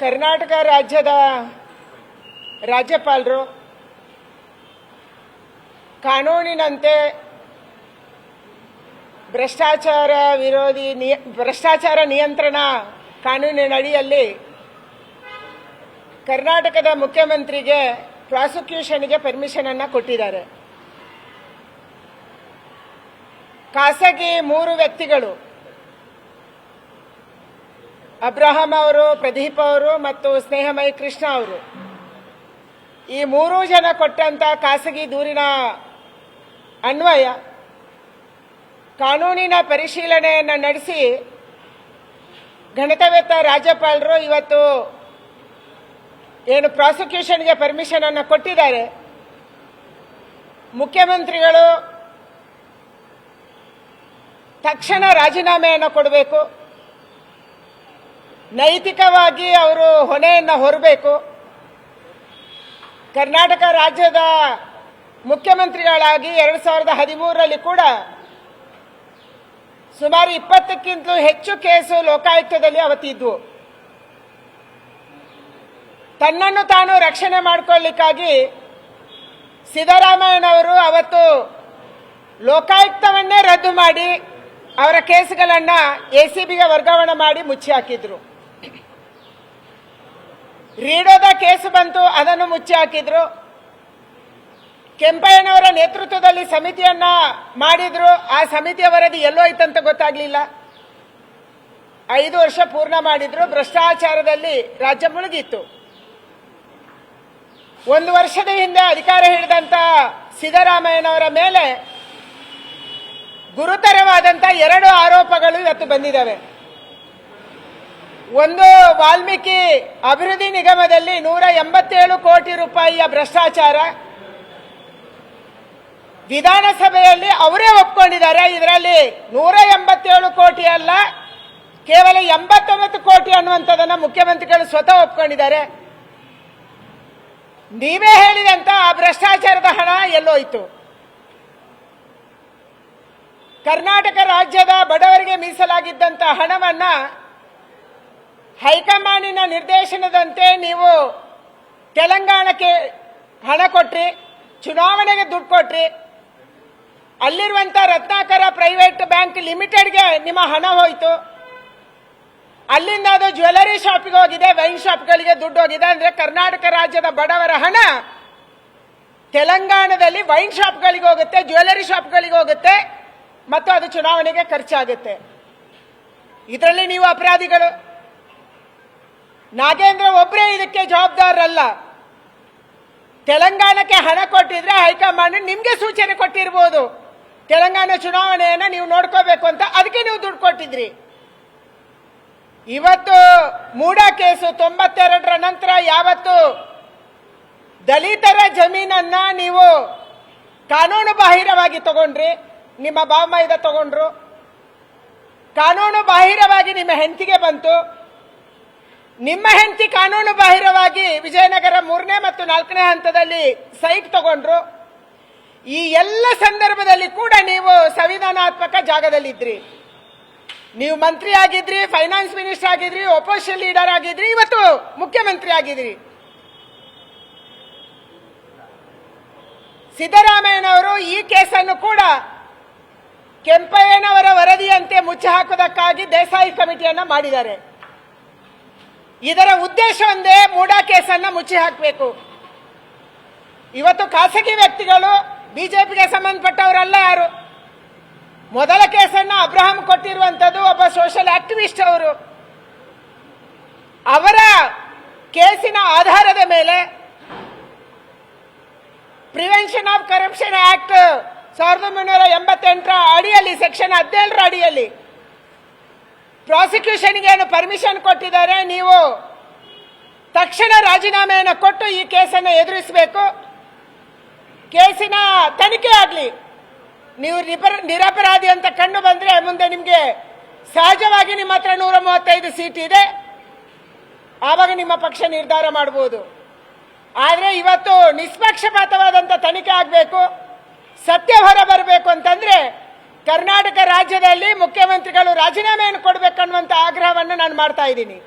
ಕರ್ನಾಟಕ ರಾಜ್ಯದ ರಾಜ್ಯಪಾಲರು ಕಾನೂನಿನಂತೆ ಭ್ರಷ್ಟಾಚಾರ ನಿಯಂತ್ರಣ ಕಾನೂನಿನ ಅಡಿಯಲ್ಲಿ ಕರ್ನಾಟಕದ ಮುಖ್ಯಮಂತ್ರಿಗೆ ಪ್ರಾಸಿಕ್ಯೂಷನ್ಗೆ ಪರ್ಮಿಷನ್ ಅನ್ನು ಕೊಟ್ಟಿದ್ದಾರೆ. ಖಾಸಗಿ 3 ವ್ಯಕ್ತಿಗಳು ಅಬ್ರಹಾಂ ಅವರು, ಪ್ರದೀಪ್ ಅವರು ಮತ್ತು ಸ್ನೇಹಮಯಿ ಕೃಷ್ಣ ಅವರು, ಈ 3 ಜನ ಕೊಟ್ಟಂತ ಖಾಸಗಿ ದೂರಿನ ಅನ್ವಯ ಕಾನೂನಿನ ಪರಿಶೀಲನೆಯನ್ನು ನಡೆಸಿ ಘನತೆವೆತ್ತ ರಾಜ್ಯಪಾಲರು ಇವತ್ತು ಏನು ಪ್ರಾಸಿಕ್ಯೂಷನ್ಗೆ ಪರ್ಮಿಷನ್ ಅನ್ನು ಕೊಟ್ಟಿದ್ದಾರೆ. ಮುಖ್ಯಮಂತ್ರಿಗಳು ತಕ್ಷಣ ರಾಜೀನಾಮೆಯನ್ನು ಕೊಡಬೇಕು, ನೈತಿಕವಾಗಿ ಅವರು ಹೊಣೆಯನ್ನು ಹೊರಬೇಕು. ಕರ್ನಾಟಕ ರಾಜ್ಯದ ಮುಖ್ಯಮಂತ್ರಿಗಳಾಗಿ 2013ರಲ್ಲಿ ಕೂಡ ಸುಮಾರು 20ಕ್ಕಿಂತಲೂ ಹೆಚ್ಚು ಕೇಸು ಲೋಕಾಯುಕ್ತದಲ್ಲಿ ಅವತ್ತಿದ್ವು. ತನ್ನನ್ನು ತಾನು ರಕ್ಷಣೆ ಮಾಡಿಕೊಳ್ಳಿಕ್ಕಾಗಿ ಸಿದ್ದರಾಮಯ್ಯನವರು ಅವತ್ತು ಲೋಕಾಯುಕ್ತವನ್ನೇ ರದ್ದು ಮಾಡಿ ಅವರ ಕೇಸುಗಳನ್ನು ಎಸಿಬಿಗೆ ವರ್ಗಾವಣೆ ಮಾಡಿ ಮುಚ್ಚಿ ಹಾಕಿದ್ರು. ರೀಡೋದ ಕೇಸು ಬಂತು, ಅದನ್ನು ಮುಚ್ಚಿ ಹಾಕಿದ್ರು. ಕೆಂಪಯ್ಯನವರ ನೇತೃತ್ವದಲ್ಲಿ ಸಮಿತಿಯನ್ನ ಮಾಡಿದ್ರು. ಆ ಸಮಿತಿಯ ವರದಿ ಎಲ್ಲೋ ಐತಂತ ಗೊತ್ತಾಗ್ಲಿಲ್ಲ. 5 ವರ್ಷ ಪೂರ್ಣ ಮಾಡಿದ್ರು. ಭ್ರಷ್ಟಾಚಾರದಲ್ಲಿ ರಾಜ್ಯ ಮುಳುಗಿತ್ತು. 1 ವರ್ಷದ ಹಿಂದೆ ಅಧಿಕಾರ ಹಿಡಿದಂತ ಸಿದ್ದರಾಮಯ್ಯನವರ ಮೇಲೆ ಗುರುತರವಾದಂತ 2 ಆರೋಪಗಳು ಇವತ್ತು ಬಂದಿದ್ದಾವೆ. ಒಂದು, ವಾಲ್ಮೀಕಿ ಅಭಿವೃದ್ಧಿ ನಿಗಮದಲ್ಲಿ 187 ಕೋಟಿ ರೂಪಾಯಿಯ ಭ್ರಷ್ಟಾಚಾರ. ವಿಧಾನಸಭೆಯಲ್ಲಿ ಅವರೇ ಒಪ್ಕೊಂಡಿದ್ದಾರೆ. ಇದರಲ್ಲಿ 187 ಕೋಟಿ ಅಲ್ಲ, ಕೇವಲ 89 ಕೋಟಿ ಅನ್ನುವಂಥದ್ದನ್ನ ಮುಖ್ಯಮಂತ್ರಿಗಳು ಸ್ವತಃ ಒಪ್ಕೊಂಡಿದ್ದಾರೆ. ನೀವೇ ಹೇಳಿದಂತ ಆ ಭ್ರಷ್ಟಾಚಾರದ ಹಣ ಎಲ್ಲೋಯ್ತು? ಕರ್ನಾಟಕ ರಾಜ್ಯದ ಬಡವರಿಗೆ ಮೀಸಲಾಗಿದ್ದಂತ ಹಣವನ್ನ ಹೈಕಮಾಂಡಿನ ನಿರ್ದೇಶನದಂತೆ ನೀವು ತೆಲಂಗಾಣಕ್ಕೆ ಹಣ ಕೊಟ್ರಿ, ಚುನಾವಣೆಗೆ ದುಡ್ಡು ಕೊಟ್ರಿ. ಅಲ್ಲಿರುವಂತ ರತ್ನಾಕರ ಪ್ರೈವೇಟ್ ಬ್ಯಾಂಕ್ ಲಿಮಿಟೆಡ್ಗೆ ನಿಮ್ಮ ಹಣ ಹೋಯಿತು. ಅಲ್ಲಿಂದ ಅದು ಜ್ಯುವೆಲರಿ ಶಾಪ್ಗೆ ಹೋಗಿದೆ, ವೈನ್ ಶಾಪ್ಗಳಿಗೆ ದುಡ್ಡು ಹೋಗಿದೆ. ಅಂದ್ರೆ ಕರ್ನಾಟಕ ರಾಜ್ಯದ ಬಡವರ ಹಣ ತೆಲಂಗಾಣದಲ್ಲಿ ವೈನ್ ಶಾಪ್ಗಳಿಗೆ ಹೋಗುತ್ತೆ, ಜ್ಯುವೆಲರಿ ಶಾಪ್ಗಳಿಗೆ ಹೋಗುತ್ತೆ ಮತ್ತು ಅದು ಚುನಾವಣೆಗೆ ಖರ್ಚಾಗುತ್ತೆ. ಇದರಲ್ಲಿ ನೀವು ಅಪರಾಧಿಗಳು. ನಾಗೇಂದ್ರ ಒಬ್ಬರೇ ಇದಕ್ಕೆ ಜವಾಬ್ದಾರರಲ್ಲ. ತೆಲಂಗಾಣಕ್ಕೆ ಹಣ ಕೊಟ್ಟಿದ್ರೆ ಹೈಕಮಾಂಡ್ ನಿಮ್ಗೆ ಸೂಚನೆ ಕೊಟ್ಟಿರಬಹುದು, ತೆಲಂಗಾಣ ಚುನಾವಣೆಯನ್ನ ನೀವು ನೋಡ್ಕೋಬೇಕು ಅಂತ. ಅದಕ್ಕೆ ನೀವು ದುಡ್ಡು ಕೊಟ್ಟಿದ್ರಿ. ಇವತ್ತು ಮೂಡಾ ಕೇಸು 92ರ ನಂತರ ಯಾವತ್ತು ದಲಿತರ ಜಮೀನನ್ನ ನೀವು ಕಾನೂನು ಬಾಹಿರವಾಗಿ ತಗೊಂಡ್ರಿ, ನಿಮ್ಮ ಬಾವಮೈದ ತಗೊಂಡ್ರು, ಕಾನೂನು ಬಾಹಿರವಾಗಿ ನಿಮ್ಮ ಹೆಂಡತಿಗೆ ಬಂತು. ನಿಮ್ಮ ಹೆಂಡತಿ ಕಾನೂನು ಬಾಹಿರವಾಗಿ ವಿಜಯನಗರ 3ನೇ ಮತ್ತು 4ನೇ ಹಂತದಲ್ಲಿ ಸೈಟ್ ತಗೊಂಡ್ರು. ಈ ಎಲ್ಲ ಸಂದರ್ಭದಲ್ಲಿ ಕೂಡ ನೀವು ಸಂವಿಧಾನಾತ್ಮಕ ಜಾಗದಲ್ಲಿದ್ರಿ. ನೀವು ಮಂತ್ರಿ ಆಗಿದ್ರಿ, ಫೈನಾನ್ಸ್ ಮಿನಿಸ್ಟರ್ ಆಗಿದ್ರಿ, ಒಪೋಸಿಷನ್ ಲೀಡರ್ ಆಗಿದ್ರಿ, ಇವತ್ತು ಮುಖ್ಯಮಂತ್ರಿ ಆಗಿದ್ರಿ. ಸಿದ್ದರಾಮಯ್ಯನವರು ಈ ಕೇಸನ್ನು ಕೂಡ ಕೆಂಪಯ್ಯನವರ ವರದಿಯಂತೆ ಮುಚ್ಚಿ ಹಾಕುವುದಕ್ಕಾಗಿ ದೇಸಾಯಿ ಕಮಿಟಿಯನ್ನ ಮಾಡಿದ್ದಾರೆ. ಇದರ ಉದ್ದೇಶ ಒಂದೇ, ಮೂಡಾ ಕೇಸನ್ನ ಮುಚ್ಚಿ ಹಾಕಬೇಕು. ಇವತ್ತು ಖಾಸಗಿ ವ್ಯಕ್ತಿಗಳು ಬಿಜೆಪಿಗೆ ಸಂಬಂಧಪಟ್ಟವರಲ್ಲ ಯಾರು. ಮೊದಲ ಕೇಸನ್ನ ಅಬ್ರಹಾಂ ಕೊಟ್ಟಿರುವಂತದ್ದು ಒಬ್ಬ ಸೋಷಿಯಲ್ ಆಕ್ಟಿವಿಸ್ಟ್. ಅವರು ಅವರ ಕೇಸಿನ ಆಧಾರದ ಮೇಲೆ ಪ್ರಿವೆನ್ಷನ್ ಆಫ್ ಕರಪ್ಷನ್ ಆಕ್ಟ್ 1988ರ ಅಡಿಯಲ್ಲಿ, ಸೆಕ್ಷನ್ 17ರ ಅಡಿಯಲ್ಲಿ ಪ್ರಾಸಿಕ್ಯೂಷನ್ಗೆ ಏನು ಪರ್ಮಿಷನ್ ಕೊಟ್ಟಿದ್ದಾರೆ. ನೀವು ತಕ್ಷಣ ರಾಜೀನಾಮೆಯನ್ನು ಕೊಟ್ಟು ಈ ಕೇಸನ್ನು ಎದುರಿಸಬೇಕು. ಕೇಸಿನ ತನಿಖೆ ಆಗಲಿ. ನೀವು ನಿರಪರಾಧಿ ಅಂತ ಕಂಡು ಬಂದ್ರೆ ಮುಂದೆ ನಿಮಗೆ ಸಹಜವಾಗಿ ನಿಮ್ಮ ಹತ್ರ 135 ಸೀಟ್ ಇದೆ, ಆವಾಗ ನಿಮ್ಮ ಪಕ್ಷ ನಿರ್ಧಾರ ಮಾಡಬಹುದು. ಆದರೆ ಇವತ್ತು ನಿಷ್ಪಕ್ಷಪಾತವಾದಂತ ತನಿಖೆ ಆಗಬೇಕು, ಸತ್ಯ ಹೊರ ಬರಬೇಕು ಅಂತಂದ್ರೆ ಕರ್ನಾಟಕ ರಾಜ್ಯದಲ್ಲಿ ಮುಖ್ಯಮಂತ್ರಿಗಳು ರಾಜೀನಾಮೆಯನ್ನು ಕೊಡಬೇಕನ್ನುವಂತ ಆಗ್ರಹವನ್ನು ನಾನು ಮಾಡ್ತಾ ಇದ್ದೀನಿ.